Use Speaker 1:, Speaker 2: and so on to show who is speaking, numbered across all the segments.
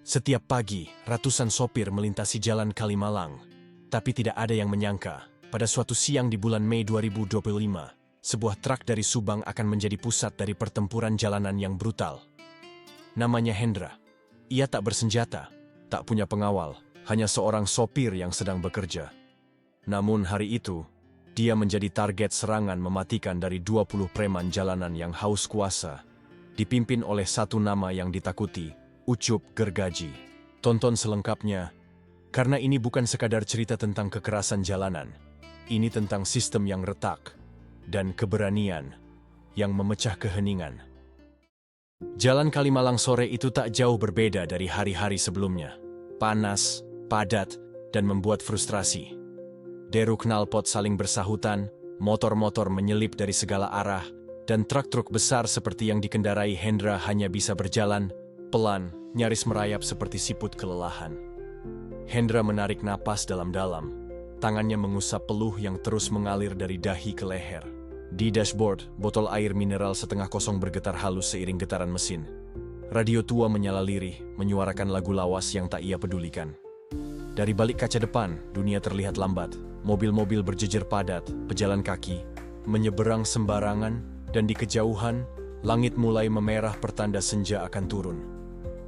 Speaker 1: Setiap pagi, ratusan sopir melintasi jalan Kalimalang. Tapi tidak ada yang menyangka, pada suatu siang di bulan Mei 2025, sebuah truk dari Subang akan menjadi pusat dari pertempuran jalanan yang brutal. Namanya Hendra. Ia tak bersenjata, tak punya pengawal, hanya seorang sopir yang sedang bekerja. Namun hari itu, dia menjadi target serangan mematikan dari 20 preman jalanan yang haus kuasa, dipimpin oleh satu nama yang ditakuti, Ucup Gergaji. Tonton selengkapnya, karena ini bukan sekadar cerita tentang kekerasan jalanan. Ini tentang sistem yang retak dan keberanian yang memecah keheningan. Jalan Kalimalang sore itu tak jauh berbeda dari hari-hari sebelumnya. Panas, padat, dan membuat frustrasi. Deru knalpot saling bersahutan, motor-motor menyelip dari segala arah, dan truk-truk besar seperti yang dikendarai Hendra hanya bisa berjalan pelan, nyaris merayap seperti siput kelelahan. Hendra menarik napas dalam-dalam. Tangannya mengusap peluh yang terus mengalir dari dahi ke leher. Di dashboard, botol air mineral setengah kosong bergetar halus seiring getaran mesin. Radio tua menyala lirih, menyuarakan lagu lawas yang tak ia pedulikan. Dari balik kaca depan, dunia terlihat lambat. Mobil-mobil berjejer padat, pejalan kaki, menyeberang sembarangan, dan di kejauhan, langit mulai memerah pertanda senja akan turun.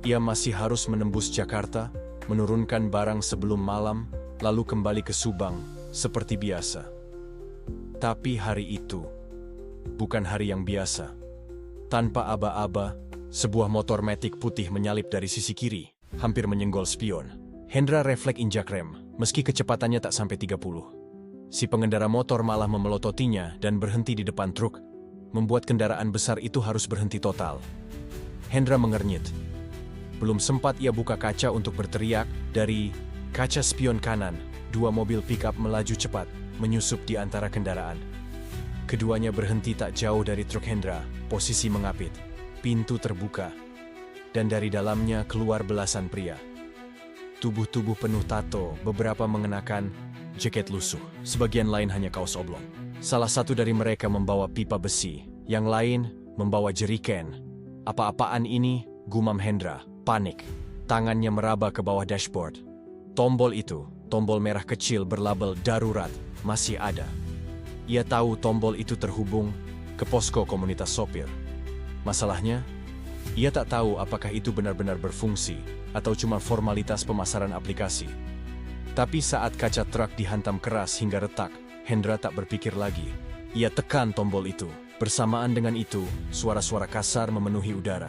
Speaker 1: Ia masih harus menembus Jakarta, menurunkan barang sebelum malam, lalu kembali ke Subang, seperti biasa. Tapi hari itu, bukan hari yang biasa. Tanpa aba-aba, sebuah motor matic putih menyalip dari sisi kiri, hampir menyenggol spion. Hendra refleks injak rem, meski kecepatannya tak sampai 30. Si pengendara motor malah memelototinya dan berhenti di depan truk, membuat kendaraan besar itu harus berhenti total. Hendra mengernyit. Belum sempat ia buka kaca untuk berteriak, dari kaca spion kanan, dua mobil pickup melaju cepat, menyusup di antara kendaraan. Keduanya berhenti tak jauh dari truk Hendra, posisi mengapit. Pintu terbuka, dan dari dalamnya keluar belasan pria. Tubuh-tubuh penuh tato, beberapa mengenakan jaket lusuh, sebagian lain hanya kaos oblong. Salah satu dari mereka membawa pipa besi, yang lain membawa jeriken. Apa-apaan ini? Gumam Hendra, panik. Tangannya meraba ke bawah dashboard. Tombol itu, tombol merah kecil berlabel darurat, masih ada. Ia tahu tombol itu terhubung ke posko komunitas sopir. Masalahnya, ia tak tahu apakah itu benar-benar berfungsi atau cuma formalitas pemasaran aplikasi. Tapi saat kaca truk dihantam keras hingga retak, Hendra tak berpikir lagi. Ia tekan tombol itu. Bersamaan dengan itu, suara-suara kasar memenuhi udara.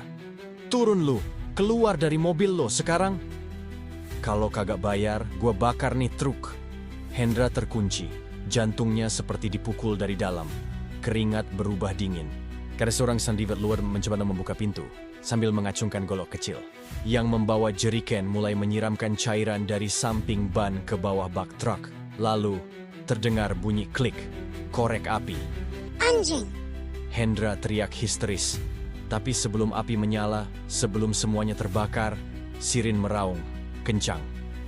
Speaker 1: "Turun lu! Keluar dari mobil lo sekarang! Kalau kagak bayar, gua bakar nih truk!" Hendra terkunci. Jantungnya seperti dipukul dari dalam. Keringat berubah dingin. Karena seorang sandiwara luar mencoba membuka pintu, sambil mengacungkan golok kecil. Yang membawa jeriken mulai menyiramkan cairan dari samping ban ke bawah bak truk. Lalu, terdengar bunyi klik, korek api.
Speaker 2: "Anjing!"
Speaker 1: Hendra teriak histeris. Tapi sebelum api menyala, sebelum semuanya terbakar, sirin meraung, kencang,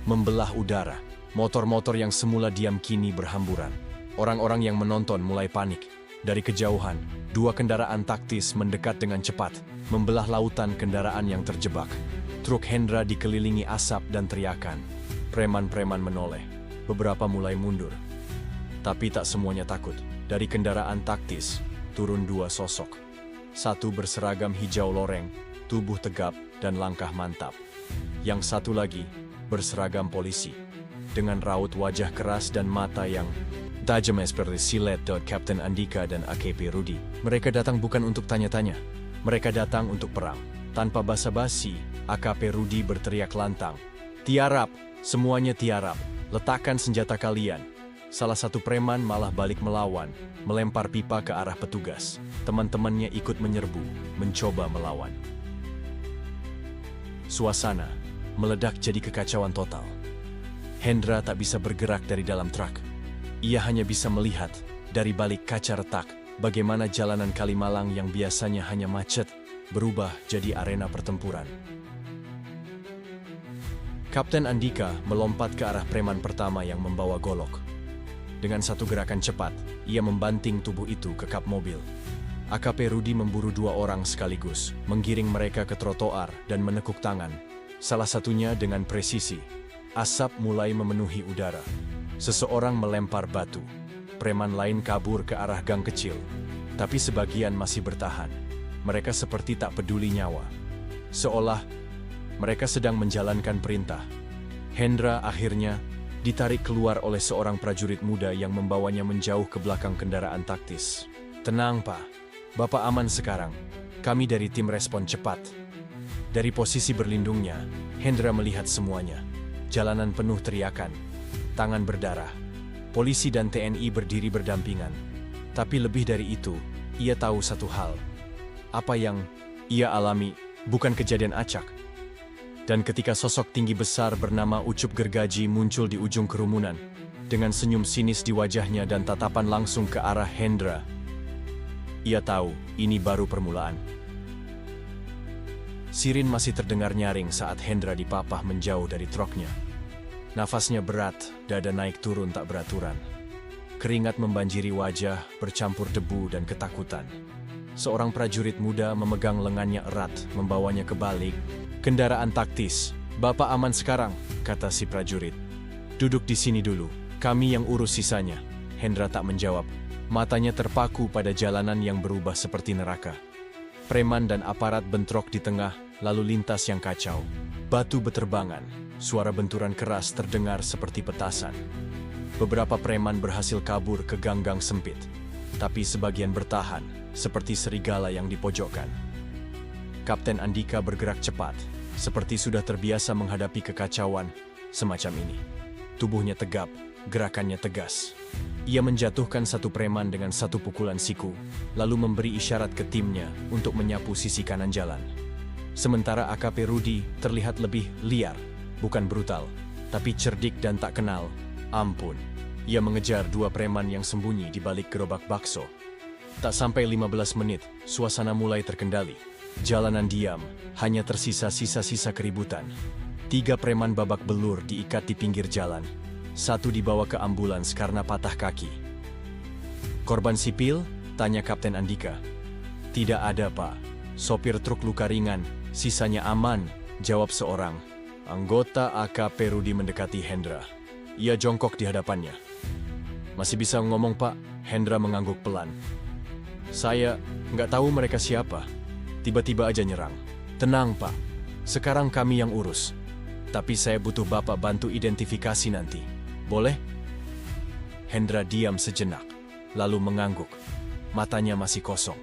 Speaker 1: membelah udara. Motor-motor yang semula diam kini berhamburan. Orang-orang yang menonton mulai panik. Dari kejauhan, dua kendaraan taktis mendekat dengan cepat, membelah lautan kendaraan yang terjebak. Truk Hendra dikelilingi asap dan teriakan. Preman-preman menoleh. Beberapa mulai mundur. Tapi tak semuanya takut. Dari kendaraan taktis, turun dua sosok. Satu berseragam hijau loreng, tubuh tegap dan langkah mantap. Yang satu lagi berseragam polisi, dengan raut wajah keras dan mata yang tajam seperti silet Kapten Andika dan AKP Rudi. Mereka datang bukan untuk tanya-tanya. Mereka datang untuk perang. Tanpa basa-basi, AKP Rudi berteriak lantang. "Tiarap! Semuanya tiarap! Letakkan senjata kalian!" Salah satu preman malah balik melawan, melempar pipa ke arah petugas. Teman-temannya ikut menyerbu, mencoba melawan. Suasana meledak jadi kekacauan total. Hendra tak bisa bergerak dari dalam truk. Ia hanya bisa melihat dari balik kaca retak bagaimana jalanan Kalimalang yang biasanya hanya macet berubah jadi arena pertempuran. Kapten Andika melompat ke arah preman pertama yang membawa golok. Dengan satu gerakan cepat, ia membanting tubuh itu ke kap mobil. AKP Rudi memburu dua orang sekaligus, menggiring mereka ke trotoar dan menekuk tangan. Salah satunya dengan presisi. Asap mulai memenuhi udara. Seseorang melempar batu. Preman lain kabur ke arah gang kecil. Tapi sebagian masih bertahan. Mereka seperti tak peduli nyawa. Seolah mereka sedang menjalankan perintah. Hendra akhirnya ditarik keluar oleh seorang prajurit muda yang membawanya menjauh ke belakang kendaraan taktis. "Tenang, Pak. Bapak aman sekarang. Kami dari tim respon cepat." Dari posisi berlindungnya, Hendra melihat semuanya. Jalanan penuh teriakan, tangan berdarah. Polisi dan TNI berdiri berdampingan. Tapi lebih dari itu, ia tahu satu hal. Apa yang ia alami bukan kejadian acak. Dan ketika sosok tinggi besar bernama Ucup Gergaji muncul di ujung kerumunan, dengan senyum sinis di wajahnya dan tatapan langsung ke arah Hendra, ia tahu ini baru permulaan. Sirin masih terdengar nyaring saat Hendra dipapah menjauh dari truknya. Nafasnya berat, dada naik turun tak beraturan. Keringat membanjiri wajah, bercampur debu dan ketakutan. Seorang prajurit muda memegang lengannya erat, membawanya kebalik. "Kendaraan taktis. Bapak aman sekarang," kata si prajurit. "Duduk di sini dulu, kami yang urus sisanya." Hendra tak menjawab. Matanya terpaku pada jalanan yang berubah seperti neraka. Preman dan aparat bentrok di tengah, lalu lintas yang kacau. Batu beterbangan, suara benturan keras terdengar seperti petasan. Beberapa preman berhasil kabur ke gang-gang sempit, tapi sebagian bertahan, seperti serigala yang dipojokkan. Kapten Andika bergerak cepat, seperti sudah terbiasa menghadapi kekacauan semacam ini. Tubuhnya tegap, gerakannya tegas. Ia menjatuhkan satu preman dengan satu pukulan siku, lalu memberi isyarat ke timnya untuk menyapu sisi kanan jalan. Sementara AKP Rudi terlihat lebih liar, bukan brutal, tapi cerdik dan tak kenal ampun. Ia mengejar dua preman yang sembunyi di balik gerobak bakso. Tak sampai 15 menit, suasana mulai terkendali. Jalanan diam, hanya tersisa sisa-sisa keributan. 3 preman babak belur diikat di pinggir jalan. 1 dibawa ke ambulans karena patah kaki. "Korban sipil?" tanya Kapten Andika. "Tidak ada, Pak. Sopir truk luka ringan, sisanya aman," jawab seorang. Anggota AKP Rudi mendekati Hendra. Ia jongkok di hadapannya. "Masih bisa ngomong, Pak?" Hendra mengangguk pelan. "Saya nggak tahu mereka siapa. Tiba-tiba aja nyerang." "Tenang, Pak. Sekarang kami yang urus. Tapi saya butuh Bapak bantu identifikasi nanti. Boleh?" Hendra diam sejenak, lalu mengangguk. Matanya masih kosong.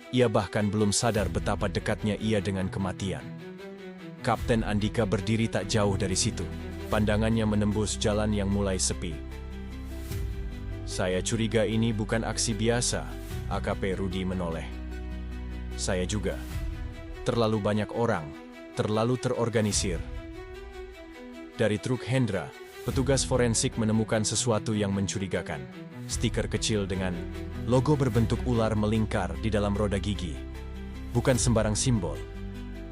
Speaker 1: Ia bahkan belum sadar betapa dekatnya ia dengan kematian. Kapten Andika berdiri tak jauh dari situ. Pandangannya menembus jalan yang mulai sepi. "Saya curiga ini bukan aksi biasa," AKP Rudi menoleh. "Saya juga. Terlalu banyak orang, terlalu terorganisir." Dari truk Hendra, petugas forensik menemukan sesuatu yang mencurigakan. Stiker kecil dengan logo berbentuk ular melingkar di dalam roda gigi. Bukan sembarang simbol.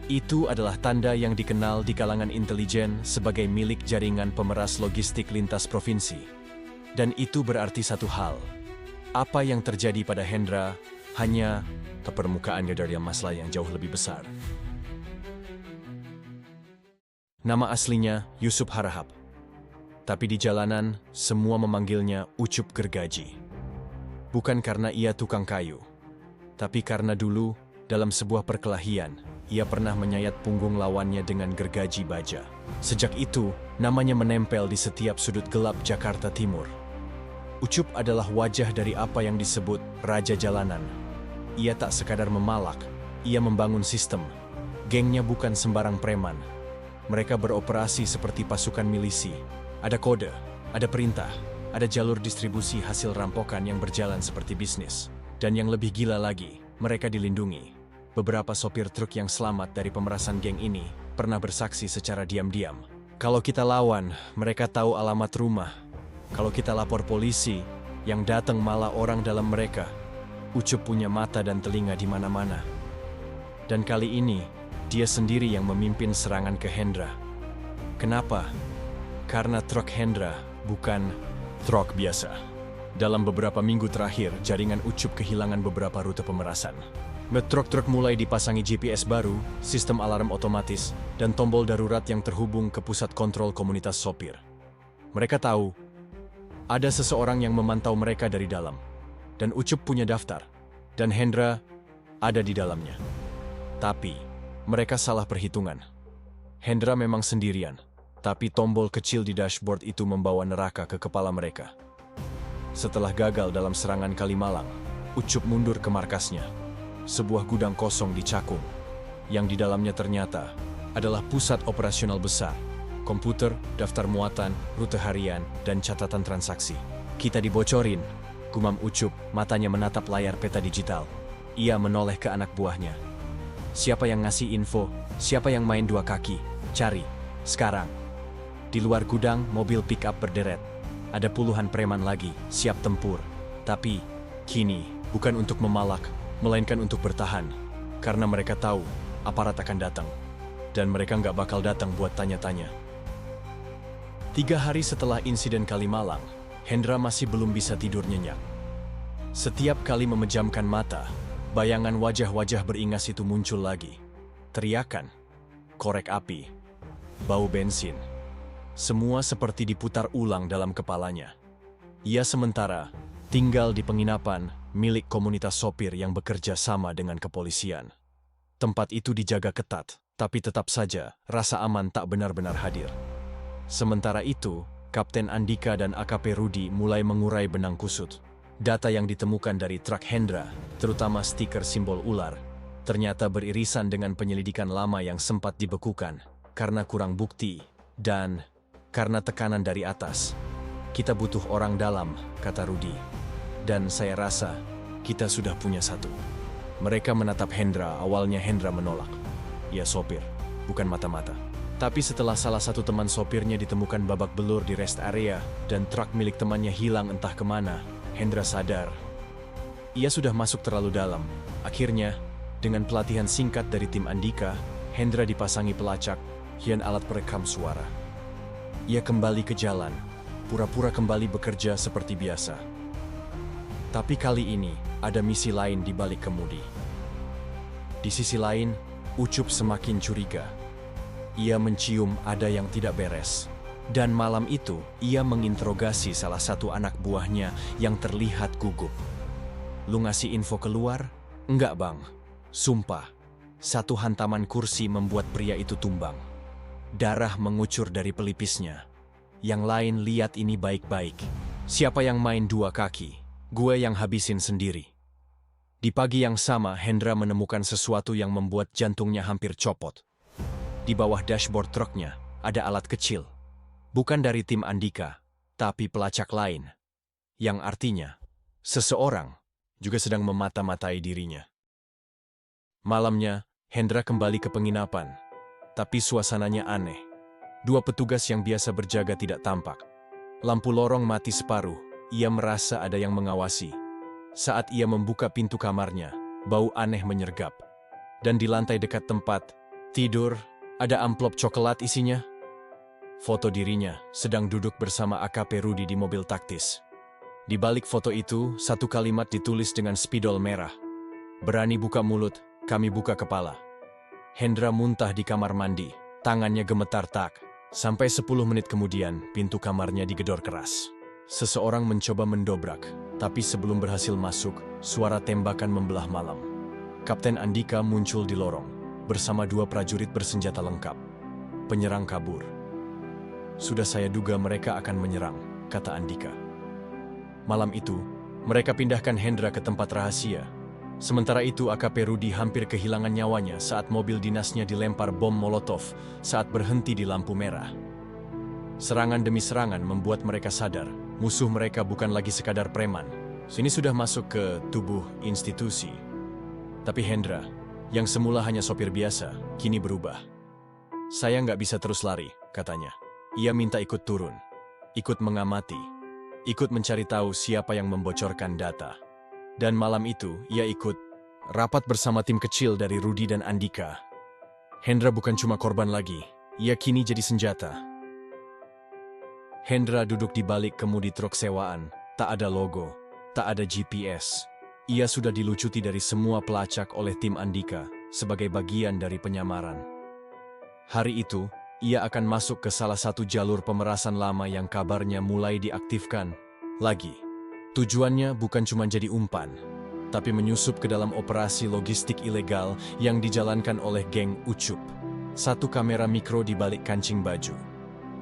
Speaker 1: Itu adalah tanda yang dikenal di kalangan intelijen sebagai milik jaringan pemeras logistik lintas provinsi. Dan itu berarti satu hal. Apa yang terjadi pada Hendra hanya ke permukaannya dari masalah yang jauh lebih besar. Nama aslinya Yusuf Harahap. Tapi di jalanan, semua memanggilnya Ucup Gergaji. Bukan karena ia tukang kayu, tapi karena dulu, dalam sebuah perkelahian, ia pernah menyayat punggung lawannya dengan gergaji baja. Sejak itu, namanya menempel di setiap sudut gelap Jakarta Timur. Ucup adalah wajah dari apa yang disebut Raja Jalanan. Ia tak sekadar memalak, ia membangun sistem. Gengnya bukan sembarang preman. Mereka beroperasi seperti pasukan milisi. Ada kode, ada perintah, ada jalur distribusi hasil rampokan yang berjalan seperti bisnis. Dan yang lebih gila lagi, mereka dilindungi. Beberapa sopir truk yang selamat dari pemerasan geng ini pernah bersaksi secara diam-diam. Kalau kita lawan, mereka tahu alamat rumah. Kalau kita lapor polisi, yang datang malah orang dalam mereka. Ucup punya mata dan telinga di mana-mana. Dan kali ini, dia sendiri yang memimpin serangan ke Hendra. Kenapa? Karena truk Hendra bukan truk biasa. Dalam beberapa minggu terakhir, jaringan Ucup kehilangan beberapa rute pemerasan. Truk-truk mulai dipasangi GPS baru, sistem alarm otomatis, dan tombol darurat yang terhubung ke pusat kontrol komunitas sopir. Mereka tahu, ada seseorang yang memantau mereka dari dalam. Dan Ucup punya daftar, dan Hendra ada di dalamnya. Tapi, mereka salah perhitungan. Hendra memang sendirian, tapi tombol kecil di dashboard itu membawa neraka ke kepala mereka. Setelah gagal dalam serangan Kalimalang, Ucup mundur ke markasnya. Sebuah gudang kosong di Cakung, yang di dalamnya ternyata adalah pusat operasional besar, komputer, daftar muatan, rute harian, dan catatan transaksi. Kita dibocorin, gumam Ucup, matanya menatap layar peta digital. Ia menoleh ke anak buahnya. Siapa yang ngasih info, siapa yang main dua kaki, cari, sekarang. Di luar gudang, mobil pick-up berderet. Ada puluhan preman lagi, siap tempur. Tapi, kini, bukan untuk memalak, melainkan untuk bertahan, karena mereka tahu aparat akan datang, dan mereka nggak bakal datang buat tanya-tanya. 3 hari setelah insiden Kalimalang, Hendra masih belum bisa tidur nyenyak. Setiap kali memejamkan mata, bayangan wajah-wajah beringas itu muncul lagi. Teriakan, korek api, bau bensin. Semua seperti diputar ulang dalam kepalanya. Ia sementara tinggal di penginapan milik komunitas sopir yang bekerja sama dengan kepolisian. Tempat itu dijaga ketat, tapi tetap saja rasa aman tak benar-benar hadir. Sementara itu, Kapten Andika dan AKP Rudi mulai mengurai benang kusut. Data yang ditemukan dari truk Hendra, terutama stiker simbol ular, ternyata beririsan dengan penyelidikan lama yang sempat dibekukan karena kurang bukti dan karena tekanan dari atas. Kita butuh orang dalam, kata Rudi. Dan saya rasa, kita sudah punya satu. Mereka menatap Hendra, awalnya Hendra menolak. Ia sopir, bukan mata-mata. Tapi setelah salah satu teman sopirnya ditemukan babak belur di rest area, dan truk milik temannya hilang entah kemana, Hendra sadar. Ia sudah masuk terlalu dalam. Akhirnya, dengan pelatihan singkat dari tim Andika, Hendra dipasangi pelacak, dan alat perekam suara. Ia kembali ke jalan, pura-pura kembali bekerja seperti biasa. Tapi kali ini, ada misi lain di balik kemudi. Di sisi lain, Ucup semakin curiga. Ia mencium ada yang tidak beres. Dan malam itu, ia menginterogasi salah satu anak buahnya yang terlihat gugup. Lu ngasih info keluar? Enggak bang. Sumpah, satu hantaman kursi membuat pria itu tumbang. Darah mengucur dari pelipisnya. Yang lain lihat ini baik-baik. Siapa yang main dua kaki? Gue yang habisin sendiri. Di pagi yang sama, Hendra menemukan sesuatu yang membuat jantungnya hampir copot. Di bawah dashboard truknya, ada alat kecil. Bukan dari tim Andika, tapi pelacak lain. Yang artinya, seseorang juga sedang memata-matai dirinya. Malamnya, Hendra kembali ke penginapan. Tapi suasananya aneh. 2 petugas yang biasa berjaga tidak tampak. Lampu lorong mati separuh. Ia merasa ada yang mengawasi. Saat ia membuka pintu kamarnya, bau aneh menyergap. Dan di lantai dekat tempat tidur, ada amplop coklat isinya. Foto dirinya sedang duduk bersama AKP Rudi di mobil taktis. Di balik foto itu, satu kalimat ditulis dengan spidol merah. Berani buka mulut, kami buka kepala. Hendra muntah di kamar mandi, tangannya gemetar tak. Sampai 10 menit kemudian, pintu kamarnya digedor keras. Seseorang mencoba mendobrak, tapi sebelum berhasil masuk, suara tembakan membelah malam. Kapten Andika muncul di lorong, bersama 2 prajurit bersenjata lengkap. Penyerang kabur. Sudah saya duga mereka akan menyerang, kata Andika. Malam itu, mereka pindahkan Hendra ke tempat rahasia. Sementara itu, AKP Rudi hampir kehilangan nyawanya saat mobil dinasnya dilempar bom molotov saat berhenti di lampu merah. Serangan demi serangan membuat mereka sadar, musuh mereka bukan lagi sekadar preman. Sini sudah masuk ke tubuh institusi. Tapi Hendra, yang semula hanya sopir biasa, kini berubah. Saya nggak bisa terus lari, katanya. Ia minta ikut turun, ikut mengamati, ikut mencari tahu siapa yang membocorkan data. Dan malam itu, ia ikut rapat bersama tim kecil dari Rudi dan Andika. Hendra bukan cuma korban lagi, ia kini jadi senjata. Hendra duduk di balik kemudi truk sewaan, tak ada logo, tak ada GPS. Ia sudah dilucuti dari semua pelacak oleh tim Andika sebagai bagian dari penyamaran. Hari itu, ia akan masuk ke salah satu jalur pemerasan lama yang kabarnya mulai diaktifkan lagi. Tujuannya bukan cuma jadi umpan, tapi menyusup ke dalam operasi logistik ilegal yang dijalankan oleh geng Ucup. Satu kamera mikro di balik kancing baju,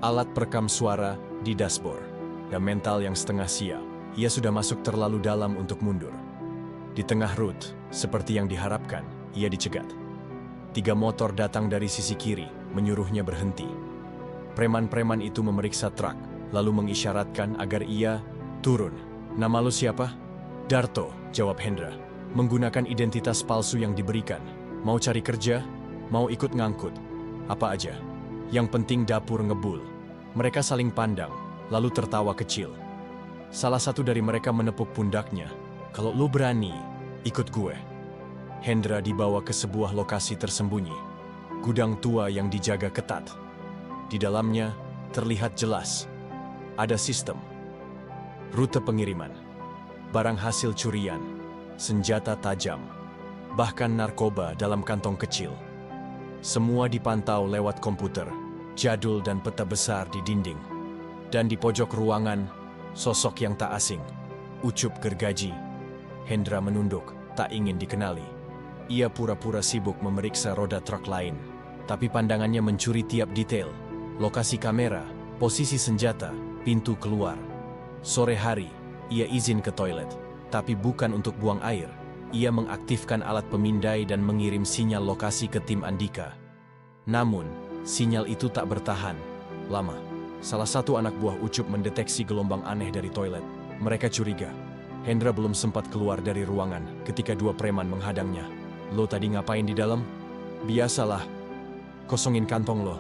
Speaker 1: alat perekam suara di dashboard, dan mental yang setengah siap. Ia sudah masuk terlalu dalam untuk mundur. Di tengah rute, seperti yang diharapkan, ia dicegat. 3 motor datang dari sisi kiri, menyuruhnya berhenti. Preman-preman itu memeriksa truk, lalu mengisyaratkan agar ia turun. Nama lu siapa? Darto, jawab Hendra. Menggunakan identitas palsu yang diberikan. Mau cari kerja? Mau ikut ngangkut? Apa aja. Yang penting dapur ngebul. Mereka saling pandang, lalu tertawa kecil. Salah satu dari mereka menepuk pundaknya. Kalau lu berani, ikut gue. Hendra dibawa ke sebuah lokasi tersembunyi. Gudang tua yang dijaga ketat. Di dalamnya, terlihat jelas. Ada sistem. Rute pengiriman. Barang hasil curian. Senjata tajam. Bahkan narkoba dalam kantong kecil. Semua dipantau lewat komputer, jadul dan peta besar di dinding. Dan di pojok ruangan, sosok yang tak asing. Ucup gergaji. Hendra menunduk, tak ingin dikenali. Ia pura-pura sibuk memeriksa roda truk lain. Tapi pandangannya mencuri tiap detail. Lokasi kamera, posisi senjata, pintu keluar. Sore hari, ia izin ke toilet. Tapi bukan untuk buang air. Ia mengaktifkan alat pemindai dan mengirim sinyal lokasi ke tim Andika. Namun, sinyal itu tak bertahan lama. Salah satu anak buah Ucup mendeteksi gelombang aneh dari toilet. Mereka curiga. Hendra belum sempat keluar dari ruangan ketika 2 preman menghadangnya. Lo tadi ngapain di dalam? Biasalah. Kosongin kantong lo.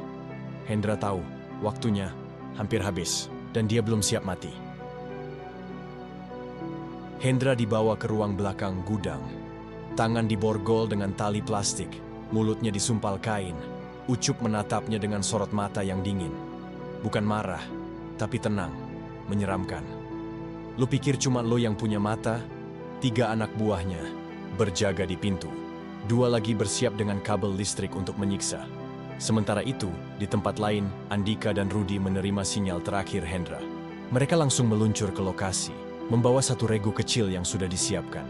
Speaker 1: Hendra tahu, waktunya hampir habis, dan dia belum siap mati. Hendra dibawa ke ruang belakang gudang. Tangan diborgol dengan tali plastik, mulutnya disumpal kain. Ucup menatapnya dengan sorot mata yang dingin. Bukan marah, tapi tenang, menyeramkan. Lu pikir cuma lo yang punya mata? 3 anak buahnya berjaga di pintu. 2 lagi bersiap dengan kabel listrik untuk menyiksa. Sementara itu, di tempat lain, Andika dan Rudi menerima sinyal terakhir Hendra. Mereka langsung meluncur ke lokasi, membawa 1 regu kecil yang sudah disiapkan.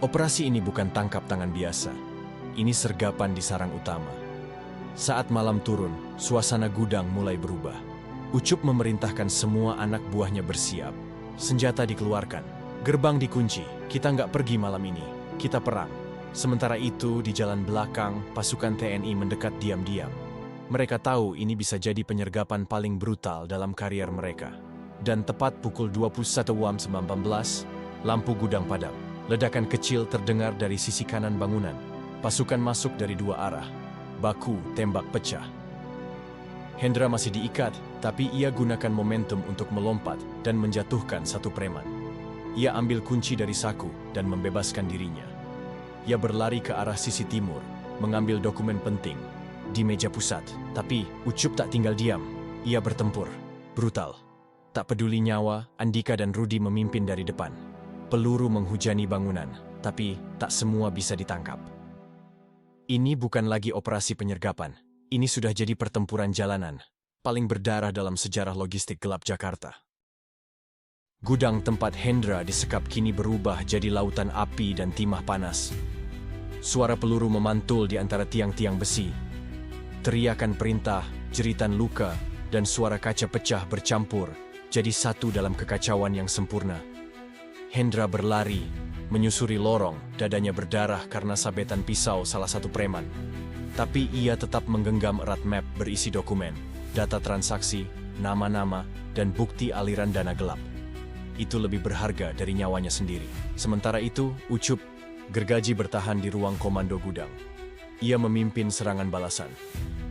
Speaker 1: Operasi ini bukan tangkap tangan biasa. Ini sergapan di sarang utama. Saat malam turun, suasana gudang mulai berubah. Ucup memerintahkan semua anak buahnya bersiap. Senjata dikeluarkan. Gerbang dikunci. Kita nggak pergi malam ini. Kita perang. Sementara itu, di jalan belakang, pasukan TNI mendekat diam-diam. Mereka tahu ini bisa jadi penyergapan paling brutal dalam karier mereka. Dan tepat pukul 21 WAM 19, lampu gudang padam. Ledakan kecil terdengar dari sisi kanan bangunan. Pasukan masuk dari 2 arah. Baku tembak pecah. Hendra masih diikat, tapi ia gunakan momentum untuk melompat dan menjatuhkan 1 preman. Ia ambil kunci dari saku dan membebaskan dirinya. Ia berlari ke arah sisi timur, mengambil dokumen penting di meja pusat. Tapi Ucup tak tinggal diam. Ia bertempur. Brutal. Tak peduli nyawa, Andika dan Rudi memimpin dari depan. Peluru menghujani bangunan, tapi tak semua bisa ditangkap. Ini bukan lagi operasi penyergapan. Ini sudah jadi pertempuran jalanan, paling berdarah dalam sejarah logistik gelap Jakarta. Gudang tempat Hendra disekap kini berubah jadi lautan api dan timah panas. Suara peluru memantul di antara tiang-tiang besi. Teriakan perintah, jeritan luka, dan suara kaca pecah bercampur jadi satu dalam kekacauan yang sempurna. Hendra berlari, menyusuri lorong, dadanya berdarah karena sabetan pisau salah satu preman. Tapi ia tetap menggenggam erat map berisi dokumen, data transaksi, nama-nama, dan bukti aliran dana gelap. Itu lebih berharga dari nyawanya sendiri. Sementara itu, Ucup, gergaji bertahan di ruang komando gudang. Ia memimpin serangan balasan.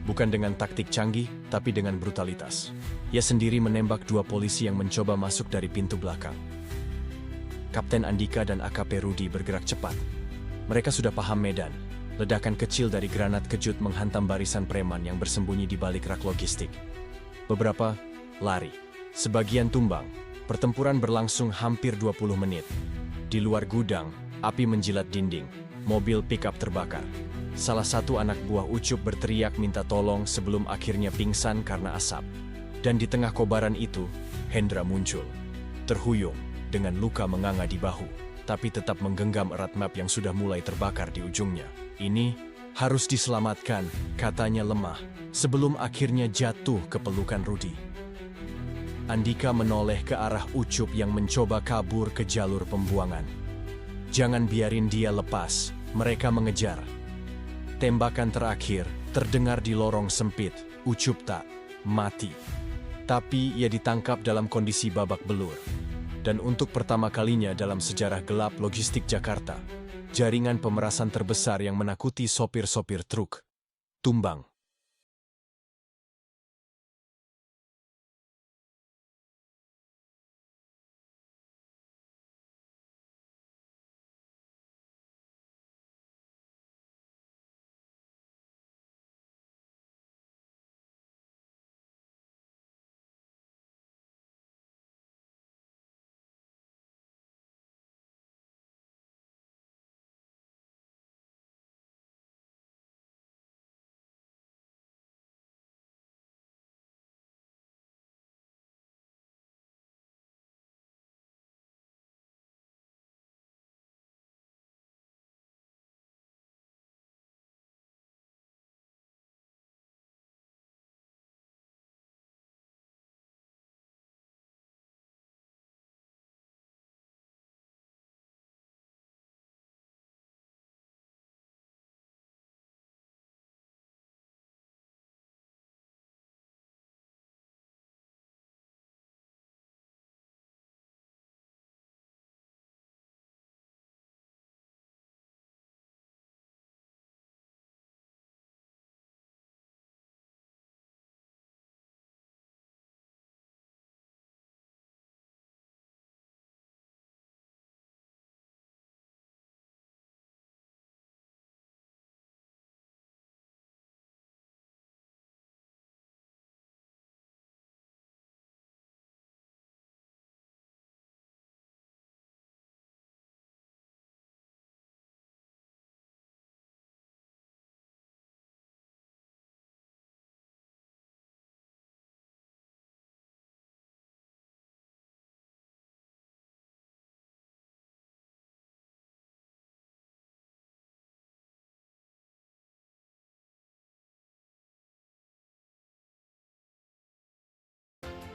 Speaker 1: Bukan dengan taktik canggih, tapi dengan brutalitas. Ia sendiri menembak 2 polisi yang mencoba masuk dari pintu belakang. Kapten Andika dan AKP Rudi bergerak cepat. Mereka sudah paham medan. Ledakan kecil dari granat kejut menghantam barisan preman yang bersembunyi di balik rak logistik. Beberapa lari. Sebagian tumbang. Pertempuran berlangsung hampir 20 menit. Di luar gudang, api menjilat dinding. Mobil pickup terbakar. Salah satu anak buah Ucup berteriak minta tolong sebelum akhirnya pingsan karena asap. Dan di tengah kobaran itu, Hendra muncul. Terhuyung, dengan luka menganga di bahu, tapi tetap menggenggam erat map yang sudah mulai terbakar di ujungnya. Ini harus diselamatkan, katanya lemah, sebelum akhirnya jatuh ke pelukan Rudi. Andika menoleh ke arah Ucup yang mencoba kabur ke jalur pembuangan. Jangan biarin dia lepas, mereka mengejar. Tembakan terakhir terdengar di lorong sempit. Ucup tak mati, tapi ia ditangkap dalam kondisi babak belur. Dan untuk pertama kalinya dalam sejarah gelap logistik Jakarta, jaringan pemerasan terbesar yang menakuti sopir-sopir truk tumbang.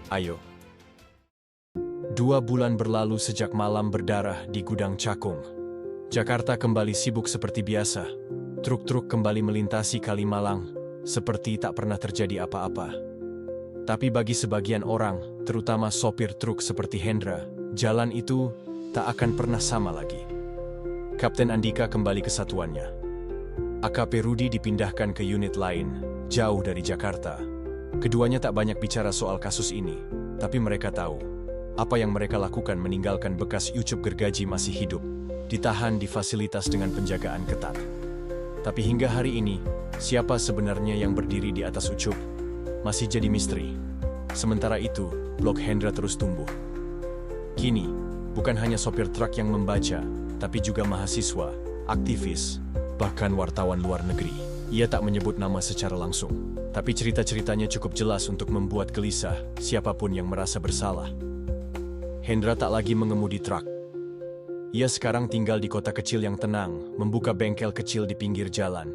Speaker 1: Ayo. 2 bulan berlalu sejak malam berdarah di gudang Cakung. Jakarta kembali sibuk seperti biasa. Truk-truk kembali melintasi Kalimalang, seperti tak pernah terjadi apa-apa. Tapi bagi sebagian orang, terutama sopir truk seperti Hendra, jalan itu tak akan pernah sama lagi. Kapten Andika kembali ke satuannya. AKP Rudi dipindahkan ke unit lain, jauh dari Jakarta. Keduanya tak banyak bicara soal kasus ini, tapi mereka tahu apa yang mereka lakukan meninggalkan bekas Ucup gergaji masih hidup, ditahan di fasilitas dengan penjagaan ketat. Tapi hingga hari ini, siapa sebenarnya yang berdiri di atas Ucup masih jadi misteri. Sementara itu, blog Hendra terus tumbuh. Kini, bukan hanya sopir truk yang membaca, tapi juga mahasiswa, aktivis, bahkan wartawan luar negeri. Ia tak menyebut nama secara langsung, tapi cerita-ceritanya cukup jelas untuk membuat gelisah siapapun yang merasa bersalah. Hendra tak lagi mengemudi truk. Ia sekarang tinggal di kota kecil yang tenang, membuka bengkel kecil di pinggir jalan.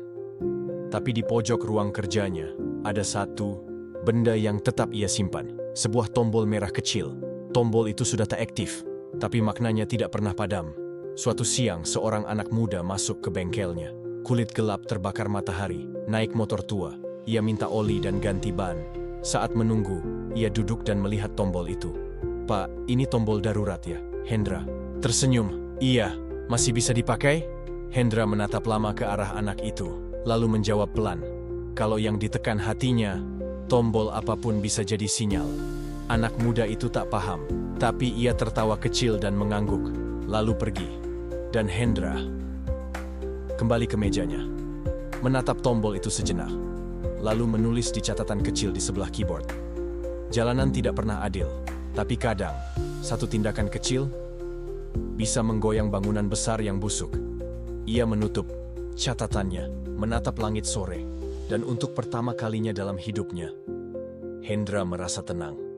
Speaker 1: Tapi di pojok ruang kerjanya, ada satu benda yang tetap ia simpan. Sebuah tombol merah kecil. Tombol itu sudah tak aktif, tapi maknanya tidak pernah padam. Suatu siang, seorang anak muda masuk ke bengkelnya. Kulit gelap terbakar matahari, naik motor tua. Ia minta oli dan ganti ban. Saat menunggu, ia duduk dan melihat tombol itu. "Pak, ini tombol darurat ya?" Hendra tersenyum. "Iya, masih bisa dipakai?" Hendra menatap lama ke arah anak itu, lalu menjawab pelan. Kalau yang ditekan hatinya, tombol apapun bisa jadi sinyal. Anak muda itu tak paham, tapi ia tertawa kecil dan mengangguk, lalu pergi. Dan Hendra kembali ke mejanya, menatap tombol itu sejenak, lalu menulis di catatan kecil di sebelah keyboard. Jalanan tidak pernah adil, tapi kadang, satu tindakan kecil bisa menggoyang bangunan besar yang busuk. Ia menutup catatannya, menatap langit sore, dan untuk pertama kalinya dalam hidupnya, Hendra merasa tenang.